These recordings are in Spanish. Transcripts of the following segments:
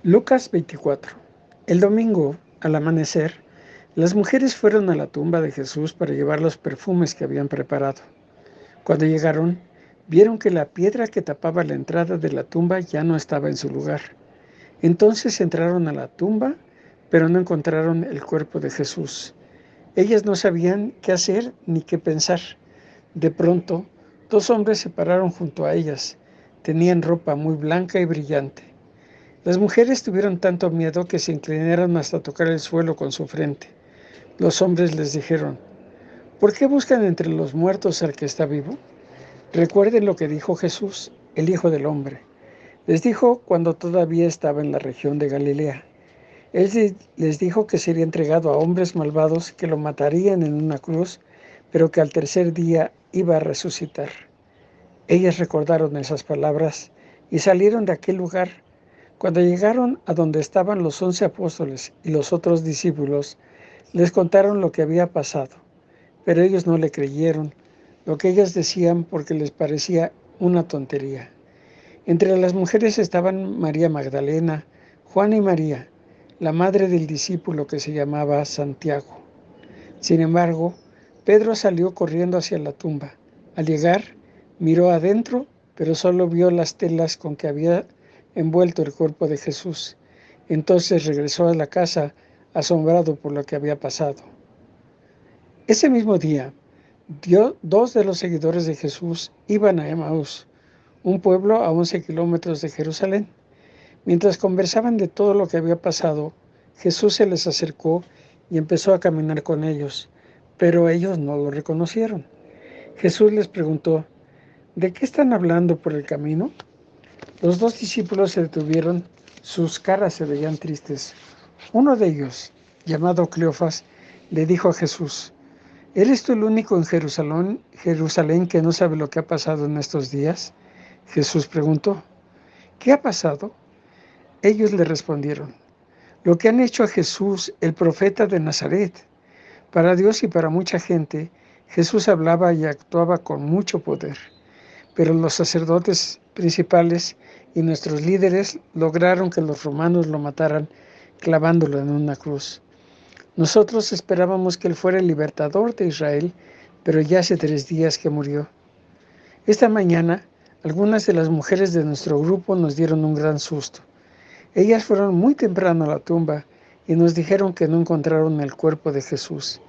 Lucas 24. El domingo, al amanecer, las mujeres fueron a la tumba de Jesús para llevar los perfumes que habían preparado. Cuando llegaron, vieron que la piedra que tapaba la entrada de la tumba ya no estaba en su lugar. Entonces entraron a la tumba, pero no encontraron el cuerpo de Jesús. Ellas no sabían qué hacer ni qué pensar. De pronto, dos hombres se pararon junto a ellas. Tenían ropa muy blanca y brillante. Las mujeres tuvieron tanto miedo que se inclinaron hasta tocar el suelo con su frente. Los hombres les dijeron: ¿por qué buscan entre los muertos al que está vivo? Recuerden lo que dijo Jesús, el Hijo del Hombre. Les dijo cuando todavía estaba en la región de Galilea. Él les dijo que sería entregado a hombres malvados que lo matarían en una cruz, pero que al tercer día iba a resucitar. Ellas recordaron esas palabras y salieron de aquel lugar. Cuando llegaron a donde estaban los 11 apóstoles y los otros discípulos, les contaron lo que había pasado, pero ellos no le creyeron lo que ellas decían porque les parecía una tontería. Entre las mujeres estaban María Magdalena, Juana y María, la madre del discípulo que se llamaba Santiago. Sin embargo, Pedro salió corriendo hacia la tumba. Al llegar, miró adentro, pero solo vio las telas con que había envuelto el cuerpo de Jesús. Entonces regresó a la casa, asombrado por lo que había pasado. Ese mismo día, dos de los seguidores de Jesús iban a Emaús, un pueblo a 11 kilómetros de Jerusalén. Mientras conversaban de todo lo que había pasado, Jesús se les acercó y empezó a caminar con ellos, pero ellos no lo reconocieron. Jesús les preguntó: ¿de qué están hablando por el camino? Los dos discípulos se detuvieron, sus caras se veían tristes. Uno de ellos, llamado Cleofas, le dijo a Jesús: ¿eres tú el único en Jerusalén que no sabe lo que ha pasado en estos días? Jesús preguntó: ¿qué ha pasado? Ellos le respondieron: lo que han hecho a Jesús, el profeta de Nazaret. Para Dios y para mucha gente, Jesús hablaba y actuaba con mucho poder. Pero los sacerdotes principales y nuestros líderes lograron que los romanos lo mataran clavándolo en una cruz. Nosotros esperábamos que él fuera el libertador de Israel, pero ya hace 3 días que murió. Esta mañana, algunas de las mujeres de nuestro grupo nos dieron un gran susto. Ellas fueron muy temprano a la tumba y nos dijeron que no encontraron el cuerpo de Jesús.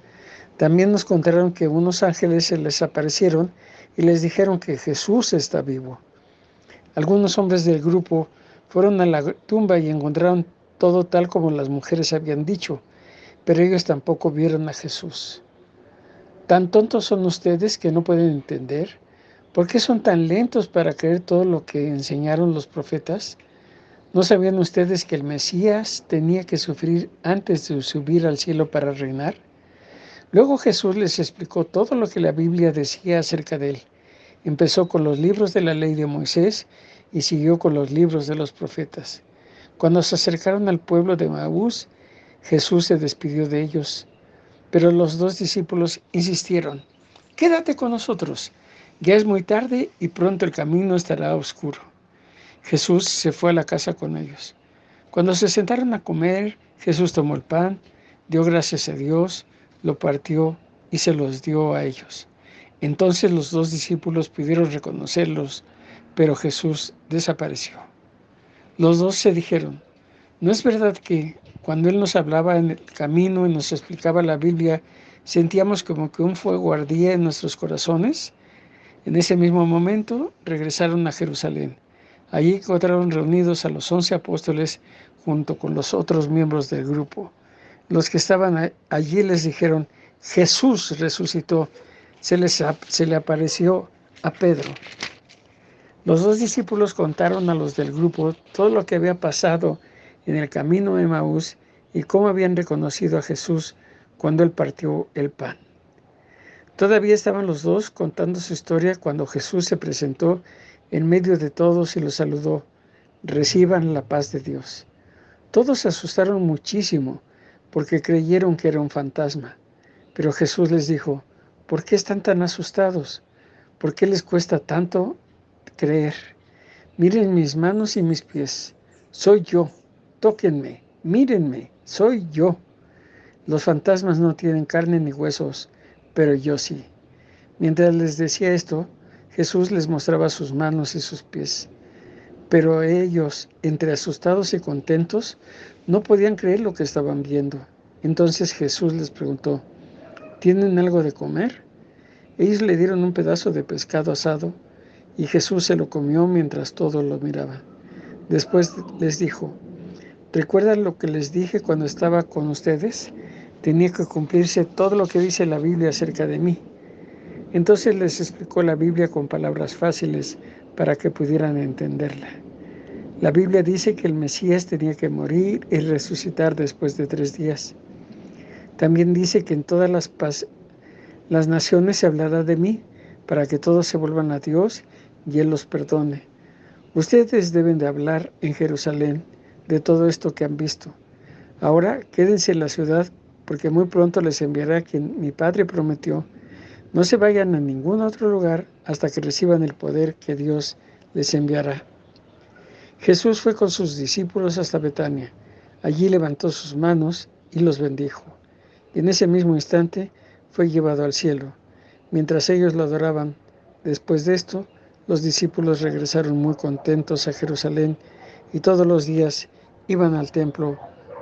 También nos contaron que unos ángeles se les aparecieron y les dijeron que Jesús está vivo. Algunos hombres del grupo fueron a la tumba y encontraron todo tal como las mujeres habían dicho, pero ellos tampoco vieron a Jesús. ¿Tan tontos son ustedes que no pueden entender? ¿Por qué son tan lentos para creer todo lo que enseñaron los profetas? ¿No sabían ustedes que el Mesías tenía que sufrir antes de subir al cielo para reinar? Luego Jesús les explicó todo lo que la Biblia decía acerca de él. Empezó con los libros de la ley de Moisés y siguió con los libros de los profetas. Cuando se acercaron al pueblo de Emaús, Jesús se despidió de ellos, pero los dos discípulos insistieron: quédate con nosotros, ya es muy tarde y pronto el camino estará oscuro. Jesús se fue a la casa con ellos. Cuando se sentaron a comer, Jesús tomó el pan, dio gracias a Dios, lo partió y se los dio a ellos. Entonces los dos discípulos pudieron reconocerlos, pero Jesús desapareció. Los dos se dijeron: ¿no es verdad que cuando Él nos hablaba en el camino y nos explicaba la Biblia, sentíamos como que un fuego ardía en nuestros corazones? En ese mismo momento regresaron a Jerusalén. Allí encontraron reunidos a los 11 apóstoles junto con los otros miembros del grupo. Los que estaban allí les dijeron: Jesús resucitó. Se le apareció a Pedro. Los dos discípulos contaron a los del grupo todo lo que había pasado en el camino a Emaús y cómo habían reconocido a Jesús cuando él partió el pan. Todavía estaban los dos contando su historia cuando Jesús se presentó en medio de todos y los saludó: reciban la paz de Dios. Todos se asustaron muchísimo porque creyeron que era un fantasma. Pero Jesús les dijo: ¿por qué están tan asustados? ¿Por qué les cuesta tanto creer? Miren mis manos y mis pies. Soy yo. tóquenme, mírenme, soy yo. Los fantasmas no tienen carne ni huesos, pero yo sí. Mientras les decía esto, Jesús les mostraba sus manos y sus pies. Pero ellos, entre asustados y contentos, no podían creer lo que estaban viendo. Entonces Jesús les preguntó, ¿tienen algo de comer? Ellos le dieron un pedazo de pescado asado y Jesús se lo comió mientras todos lo miraban. Después les dijo, ¿recuerdan lo que les dije cuando estaba con ustedes? Tenía que cumplirse todo lo que dice la Biblia acerca de mí. Entonces les explicó la Biblia con palabras fáciles para que pudieran entenderla. La Biblia dice que el Mesías tenía que morir y resucitar después de 3 días. También dice que en todas las naciones se hablará de mí, para que todos se vuelvan a Dios y Él los perdone. Ustedes deben de hablar en Jerusalén de todo esto que han visto. Ahora quédense en la ciudad, porque muy pronto les enviará a quien mi Padre prometió. No se vayan a ningún otro lugar hasta que reciban el poder que Dios les enviará. Jesús fue con sus discípulos hasta Betania. Allí levantó sus manos y los bendijo. Y en ese mismo instante fue llevado al cielo. Mientras ellos lo adoraban, después de esto, los discípulos regresaron muy contentos a Jerusalén y todos los días iban al templo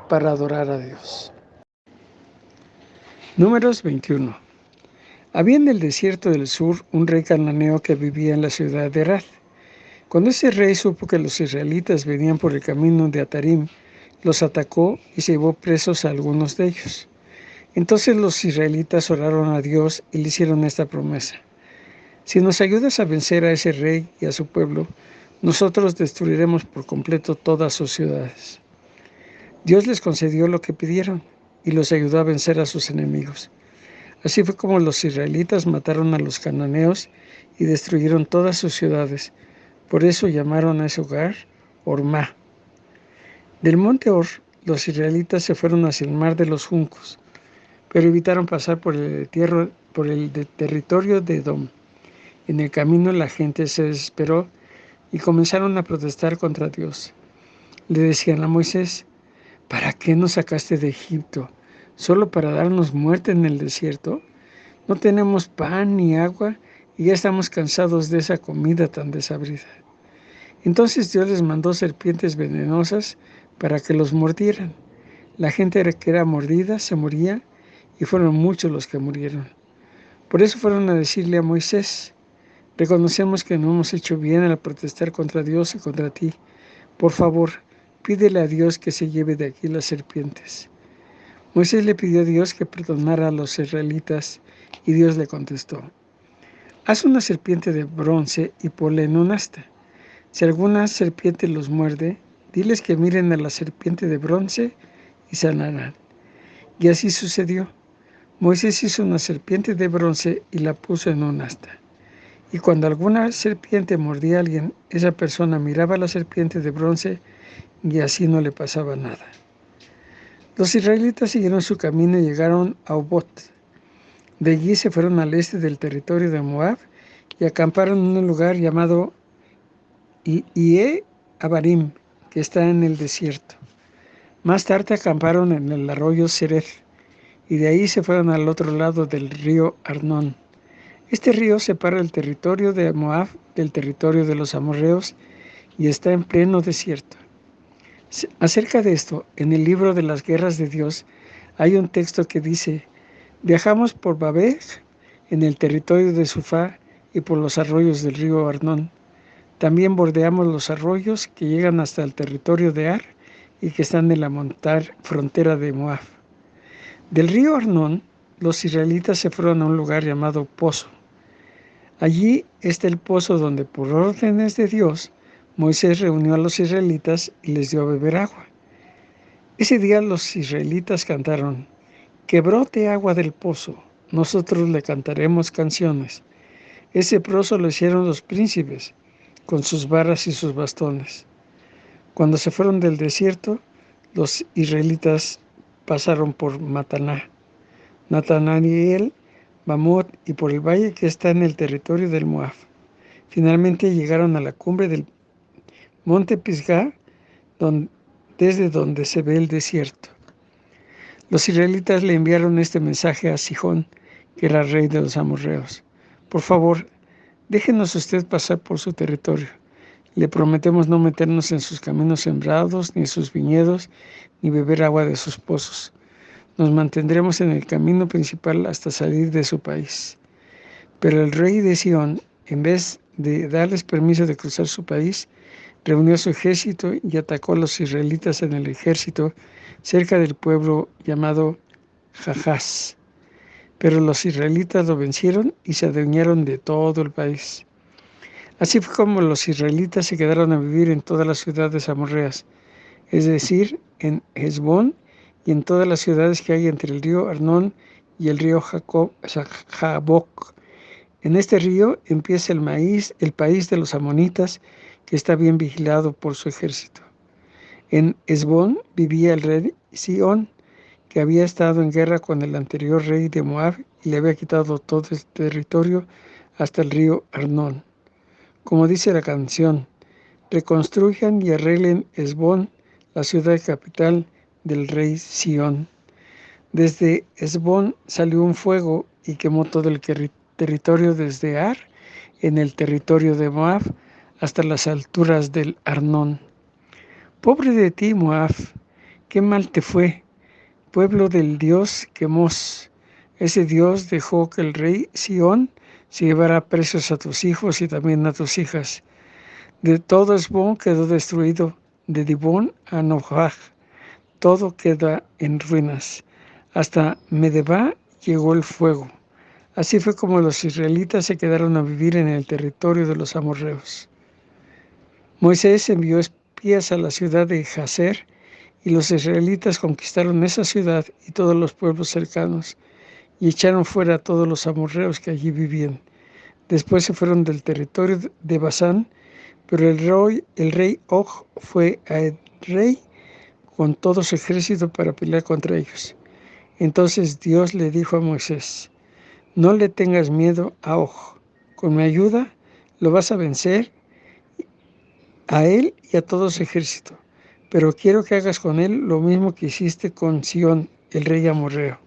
para adorar a Dios. Números 21. Había en el desierto del sur un rey cananeo que vivía en la ciudad de Arad. Cuando ese rey supo que los israelitas venían por el camino de Atarim, los atacó y se llevó presos a algunos de ellos. Entonces los israelitas oraron a Dios y le hicieron esta promesa. Si nos ayudas a vencer a ese rey y a su pueblo, nosotros destruiremos por completo todas sus ciudades. Dios les concedió lo que pidieron y los ayudó a vencer a sus enemigos. Así fue como los israelitas mataron a los cananeos y destruyeron todas sus ciudades. Por eso llamaron a ese lugar Hormá. Del monte Hor, los israelitas se fueron hacia el mar de los juncos, pero evitaron pasar por el territorio de Edom. En el camino la gente se desesperó y comenzaron a protestar contra Dios. Le decían a Moisés, ¿para qué nos sacaste de Egipto? ¿Solo para darnos muerte en el desierto? No tenemos pan ni agua y ya estamos cansados de esa comida tan desabrida. Entonces Dios les mandó serpientes venenosas para que los mordieran. La gente que era mordida se moría y fueron muchos los que murieron. Por eso fueron a decirle a Moisés, reconocemos que no hemos hecho bien al protestar contra Dios y contra ti. Por favor, pídele a Dios que se lleve de aquí las serpientes. Moisés le pidió a Dios que perdonara a los israelitas y Dios le contestó, haz una serpiente de bronce y ponla en un asta. Si alguna serpiente los muerde, diles que miren a la serpiente de bronce y sanarán. Y así sucedió. Moisés hizo una serpiente de bronce y la puso en un asta. Y cuando alguna serpiente mordía a alguien, esa persona miraba a la serpiente de bronce y así no le pasaba nada. Los israelitas siguieron su camino y llegaron a Obot. De allí se fueron al este del territorio de Moab y acamparon en un lugar llamado Ie Abarim, que está en el desierto. Más tarde acamparon en el arroyo Sereth y de ahí se fueron al otro lado del río Arnón. Este río separa el territorio de Moab del territorio de los amorreos y está en pleno desierto. Acerca de esto, en el libro de las guerras de Dios, hay un texto que dice, viajamos por Babej, en el territorio de Sufá y por los arroyos del río Arnón. También bordeamos los arroyos que llegan hasta el territorio de Ar y que están en la frontera de Moab. Del río Arnón, los israelitas se fueron a un lugar llamado Pozo. Allí está el pozo donde, por órdenes de Dios, Moisés reunió a los israelitas y les dio a beber agua. Ese día los israelitas cantaron, que brote agua del pozo, nosotros le cantaremos canciones. Ese pozo lo hicieron los príncipes, con sus varas y sus bastones. Cuando se fueron del desierto, los israelitas pasaron por Mataná, Natanael, Bamot y por el valle que está en el territorio del Moab. Finalmente llegaron a la cumbre del monte Pisgah, desde donde se ve el desierto. Los israelitas le enviaron este mensaje a Sihón, que era rey de los amorreos. Por favor, déjenos usted pasar por su territorio. Le prometemos no meternos en sus caminos sembrados, ni en sus viñedos, ni beber agua de sus pozos. Nos mantendremos en el camino principal hasta salir de su país. Pero el rey de Sión, en vez de darles permiso de cruzar su país, reunió su ejército y atacó a los israelitas en el ejército cerca del pueblo llamado Jahaz. Pero los israelitas lo vencieron y se adueñaron de todo el país. Así fue como los israelitas se quedaron a vivir en todas las ciudades amorreas, es decir, en Hesbón y en todas las ciudades que hay entre el río Arnón y el río Jaboc. En este río empieza el país de los amonitas, que está bien vigilado por su ejército. En Hesbón vivía el rey Sihón, que había estado en guerra con el anterior rey de Moab y le había quitado todo el territorio hasta el río Arnón. Como dice la canción, reconstruyan y arreglen Hesbón, la ciudad capital del rey Sihón. Desde Hesbón salió un fuego y quemó todo el territorio desde Ar, en el territorio de Moab, hasta las alturas del Arnón. Pobre de ti, Moab, qué mal te fue, pueblo del dios Quemos. Ese dios dejó que el rey Sihón se llevara presos a tus hijos y también a tus hijas. De todo Hesbón quedó destruido, de Dibón a Nojaj, todo queda en ruinas. Hasta Medeba llegó el fuego. Así fue como los israelitas se quedaron a vivir en el territorio de los amorreos. Moisés envió espías a la ciudad de Jazer, y los israelitas conquistaron esa ciudad y todos los pueblos cercanos, y echaron fuera a todos los amorreos que allí vivían. Después se fueron del territorio de Basán, pero el rey Og fue a Edrei con todo su ejército para pelear contra ellos. Entonces Dios le dijo a Moisés: no le tengas miedo a Og, con mi ayuda lo vas a vencer, a él y a todo su ejército, pero quiero que hagas con él lo mismo que hiciste con Sihón, el rey amorreo.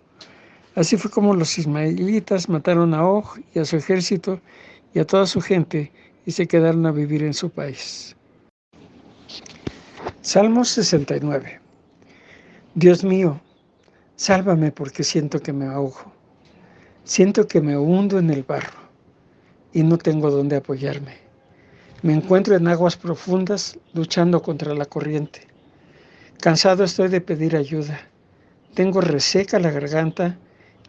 Así fue como los ismaelitas mataron a Og y a su ejército y a toda su gente, y se quedaron a vivir en su país. Salmo 69. Dios mío, sálvame porque siento que me ahogo. Siento que me hundo en el barro y no tengo dónde apoyarme. Me encuentro en aguas profundas luchando contra la corriente. Cansado estoy de pedir ayuda. Tengo reseca la garganta,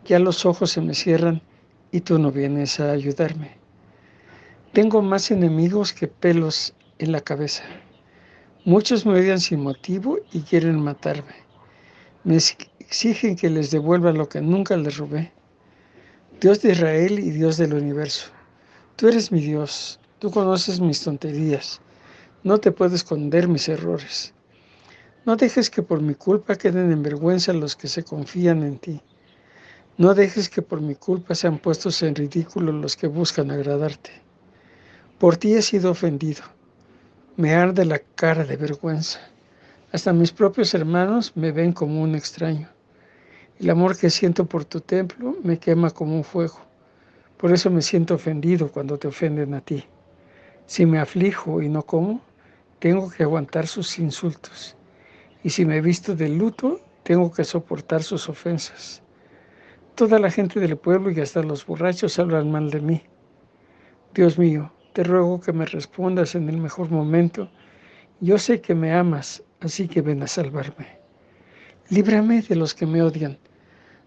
ya los ojos se me cierran y tú no vienes a ayudarme. Tengo más enemigos que pelos en la cabeza. Muchos me odian sin motivo y quieren matarme. Me exigen que les devuelva lo que nunca les robé. Dios de Israel y Dios del universo, tú eres mi Dios, tú conoces mis tonterías, no te puedo esconder mis errores. No dejes que por mi culpa queden en vergüenza los que se confían en ti. No dejes que por mi culpa sean puestos en ridículo los que buscan agradarte. Por ti he sido ofendido, me arde la cara de vergüenza. Hasta mis propios hermanos me ven como un extraño. El amor que siento por tu templo me quema como un fuego. Por eso me siento ofendido cuando te ofenden a ti. Si me aflijo y no como, tengo que aguantar sus insultos. Y si me visto de luto, tengo que soportar sus ofensas. Toda la gente del pueblo y hasta los borrachos hablan mal de mí. Dios mío, te ruego que me respondas en el mejor momento. Yo sé que me amas, así que ven a salvarme. Líbrame de los que me odian.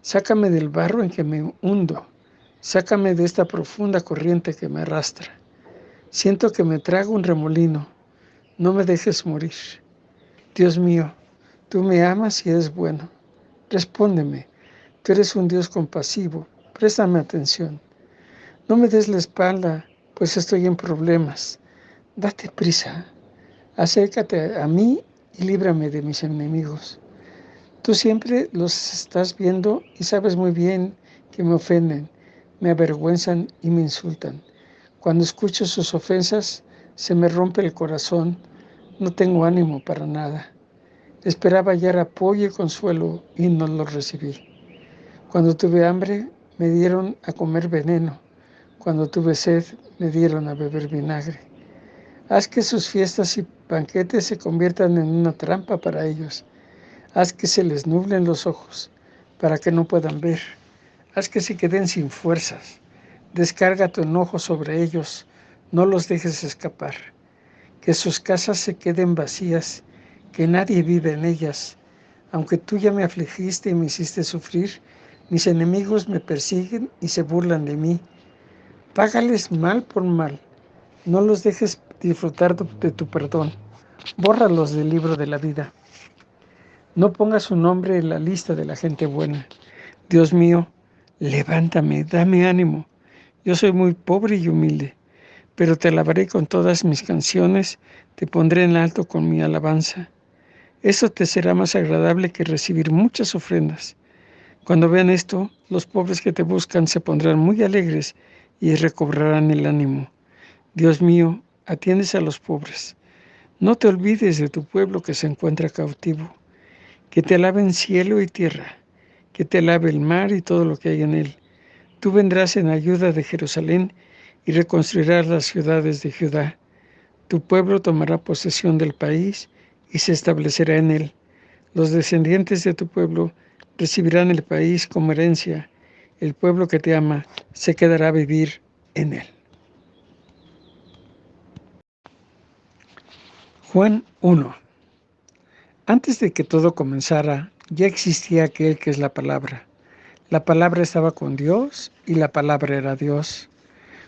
Sácame del barro en que me hundo. Sácame de esta profunda corriente que me arrastra. Siento que me trago un remolino. No me dejes morir. Dios mío, tú me amas y eres bueno. Respóndeme. Tú eres un Dios compasivo. Préstame atención. No me des la espalda, pues estoy en problemas. Date prisa. Acércate a mí y líbrame de mis enemigos. Tú siempre los estás viendo y sabes muy bien que me ofenden, me avergüenzan y me insultan. Cuando escucho sus ofensas, se me rompe el corazón, no tengo ánimo para nada. Esperaba hallar apoyo y consuelo y no lo recibí. Cuando tuve hambre, me dieron a comer veneno. Cuando tuve sed, me dieron a beber vinagre. Haz que sus fiestas y banquetes se conviertan en una trampa para ellos. Haz que se les nublen los ojos, para que no puedan ver. Haz que se queden sin fuerzas. Descarga tu enojo sobre ellos, no los dejes escapar. Que sus casas se queden vacías, que nadie vive en ellas. Aunque tú ya me afligiste y me hiciste sufrir, mis enemigos me persiguen y se burlan de mí. Págales mal por mal, no los dejes disfrutar de tu perdón. Bórralos del libro de la vida. No pongas su nombre en la lista de la gente buena. Dios mío, levántame, dame ánimo. Yo soy muy pobre y humilde, pero te alabaré con todas mis canciones, te pondré en alto con mi alabanza. Eso te será más agradable que recibir muchas ofrendas. Cuando vean esto, los pobres que te buscan se pondrán muy alegres y recobrarán el ánimo. Dios mío, atiendes a los pobres. No te olvides de tu pueblo que se encuentra cautivo. Que te alaben cielo y tierra, que te alabe el mar y todo lo que hay en él. Tú vendrás en ayuda de Jerusalén y reconstruirás las ciudades de Judá. Tu pueblo tomará posesión del país y se establecerá en él. Los descendientes de tu pueblo recibirán el país como herencia. El pueblo que te ama se quedará a vivir en él. Juan 1. Antes de que todo comenzara, ya existía aquel que es la palabra. La palabra estaba con Dios y la palabra era Dios.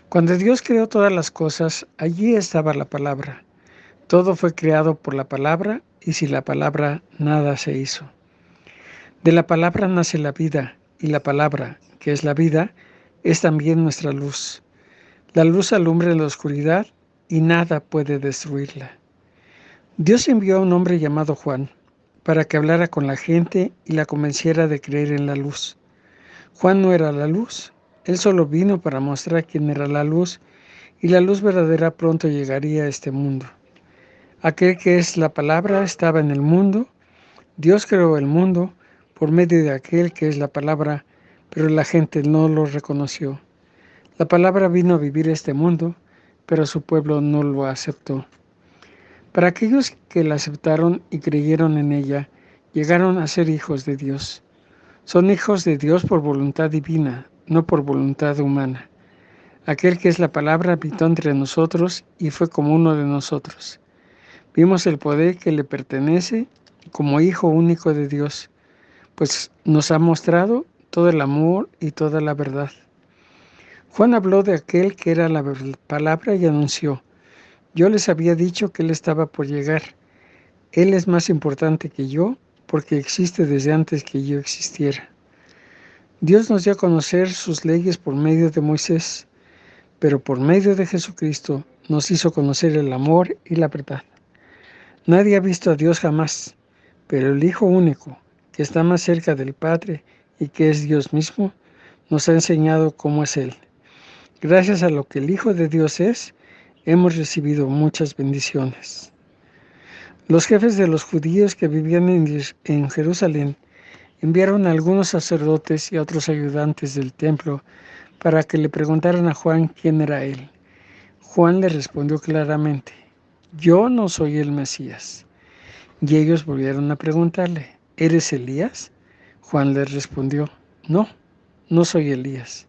Cuando Dios creó todas las cosas, allí estaba la palabra. Todo fue creado por la palabra y sin la palabra nada se hizo. De la palabra nace la vida y la palabra, que es la vida, es también nuestra luz. La luz alumbra en la oscuridad y nada puede destruirla. Dios envió a un hombre llamado Juan para que hablara con la gente y la convenciera de creer en la luz. Juan no era la luz, él solo vino para mostrar quién era la luz y la luz verdadera pronto llegaría a este mundo. Aquel que es la palabra estaba en el mundo, Dios creó el mundo por medio de aquel que es la palabra, pero la gente no lo reconoció. La palabra vino a vivir este mundo, pero su pueblo no lo aceptó. Para aquellos que la aceptaron y creyeron en ella, llegaron a ser hijos de Dios. Son hijos de Dios por voluntad divina, no por voluntad humana. Aquel que es la palabra habitó entre nosotros y fue como uno de nosotros. Vimos el poder que le pertenece como Hijo único de Dios, pues nos ha mostrado todo el amor y toda la verdad. Juan habló de aquel que era la palabra y anunció: yo les había dicho que Él estaba por llegar. Él es más importante que yo, porque existe desde antes que yo existiera. Dios nos dio a conocer sus leyes por medio de Moisés, pero por medio de Jesucristo nos hizo conocer el amor y la verdad. Nadie ha visto a Dios jamás, pero el Hijo único, que está más cerca del Padre y que es Dios mismo, nos ha enseñado cómo es Él. Gracias a lo que el Hijo de Dios es, hemos recibido muchas bendiciones. Los jefes de los judíos que vivían en Jerusalén enviaron a algunos sacerdotes y a otros ayudantes del templo para que le preguntaran a Juan quién era él. Juan le respondió claramente: yo no soy el Mesías. Y ellos volvieron a preguntarle: ¿eres Elías? Juan les respondió: no, no soy Elías.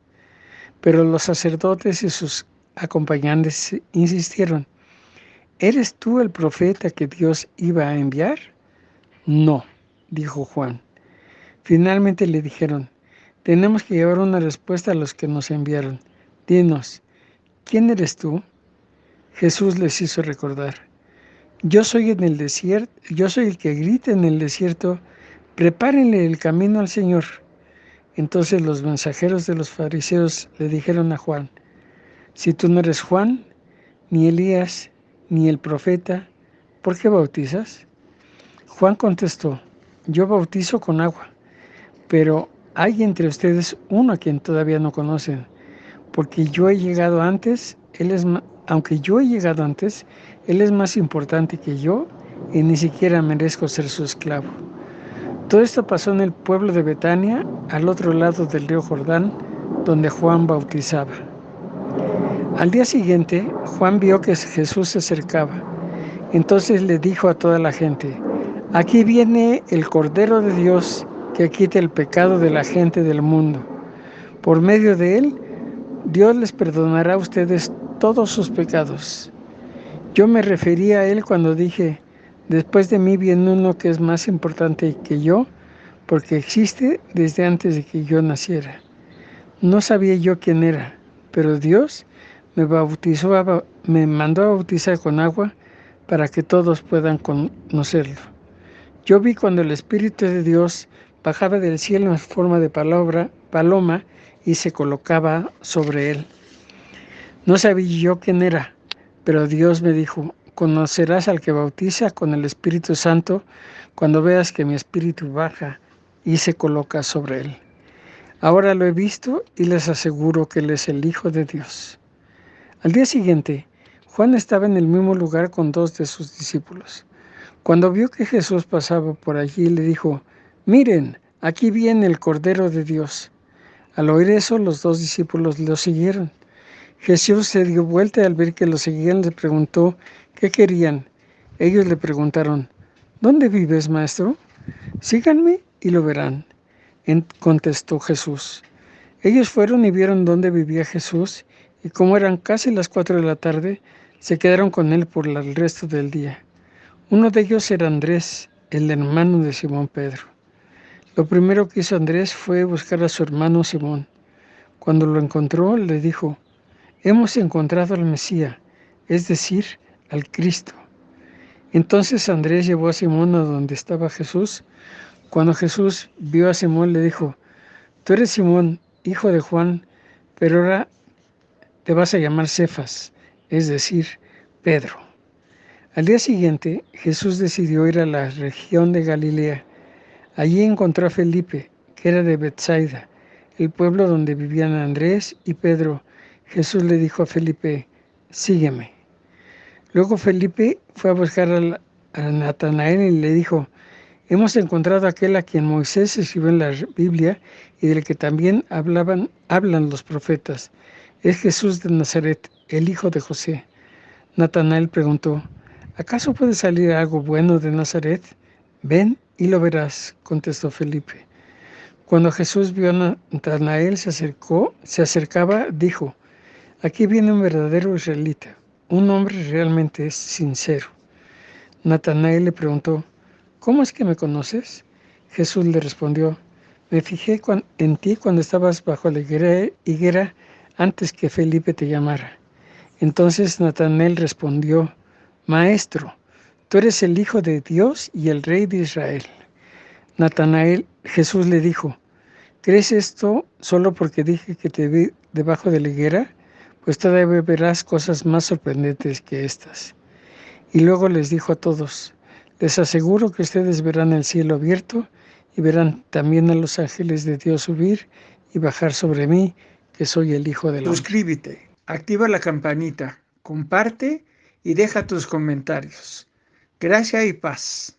Pero los sacerdotes y sus acompañantes insistieron: ¿eres tú el profeta que Dios iba a enviar? No, dijo Juan. Finalmente le dijeron: tenemos que llevar una respuesta a los que nos enviaron. Dinos, ¿quién eres tú? Jesús les hizo recordar: yo soy el que grita en el desierto, prepárenle el camino al Señor. Entonces los mensajeros de los fariseos le dijeron a Juan: si tú no eres Juan, ni Elías, ni el profeta, ¿por qué bautizas? Juan contestó: yo bautizo con agua, pero hay entre ustedes uno a quien todavía no conocen, porque yo he llegado antes, aunque yo he llegado antes, Él es más importante que yo y ni siquiera merezco ser su esclavo. Todo esto pasó en el pueblo de Betania, al otro lado del río Jordán, donde Juan bautizaba. Al día siguiente, Juan vio que Jesús se acercaba. Entonces le dijo a toda la gente: aquí viene el Cordero de Dios que quita el pecado de la gente del mundo. Por medio de él, Dios les perdonará a ustedes todos sus pecados. Yo me refería a él cuando dije: después de mí viene uno que es más importante que yo, porque existe desde antes de que yo naciera. No sabía yo quién era, pero Dios me mandó a bautizar con agua para que todos puedan conocerlo. Yo vi cuando el Espíritu de Dios bajaba del cielo en forma de paloma y se colocaba sobre él. No sabía yo quién era, pero Dios me dijo: conocerás al que bautiza con el Espíritu Santo cuando veas que mi Espíritu baja y se coloca sobre él. Ahora lo he visto y les aseguro que él es el Hijo de Dios. Al día siguiente, Juan estaba en el mismo lugar con 2 de sus discípulos. Cuando vio que Jesús pasaba por allí, le dijo: miren, aquí viene el Cordero de Dios. Al oír eso, los 2 discípulos lo siguieron. Jesús se dio vuelta y al ver que lo seguían, les preguntó qué querían. Ellos le preguntaron: ¿dónde vives, maestro? Síganme y lo verán. Contestó Jesús. Ellos fueron y vieron dónde vivía Jesús, y como eran casi las 4 de la tarde, se quedaron con él por el resto del día. Uno de ellos era Andrés, el hermano de Simón Pedro. Lo primero que hizo Andrés fue buscar a su hermano Simón. Cuando lo encontró, le dijo: hemos encontrado al Mesías, es decir, al Cristo. Entonces Andrés llevó a Simón a donde estaba Jesús. Cuando Jesús vio a Simón, le dijo: tú eres Simón, hijo de Juan, pero ahora te vas a llamar Cefas, es decir, Pedro. Al día siguiente, Jesús decidió ir a la región de Galilea. Allí encontró a Felipe, que era de Betsaida, el pueblo donde vivían Andrés y Pedro. Jesús le dijo a Felipe: sígueme. Luego Felipe fue a buscar a Natanael y le dijo: hemos encontrado a aquel a quien Moisés escribió en la Biblia y del que también hablan los profetas. Es Jesús de Nazaret, el hijo de José. Natanael preguntó: ¿acaso puede salir algo bueno de Nazaret? Ven y lo verás, contestó Felipe. Cuando Jesús vio a Natanael se acercaba, dijo: aquí viene un verdadero israelita, un hombre realmente sincero. Natanael le preguntó: ¿cómo es que me conoces? Jesús le respondió: me fijé en ti cuando estabas bajo la higuera antes que Felipe te llamara. Entonces Natanael respondió: Maestro, tú eres el Hijo de Dios y el Rey de Israel. Jesús le dijo: ¿crees esto solo porque dije que te vi debajo de la higuera? Pues todavía verás cosas más sorprendentes que estas. Y luego les dijo a todos: les aseguro que ustedes verán el cielo abierto y verán también a los ángeles de Dios subir y bajar sobre mí, que soy el Hijo del Hombre. Suscríbete, activa la campanita, comparte y deja tus comentarios. Gracia y paz.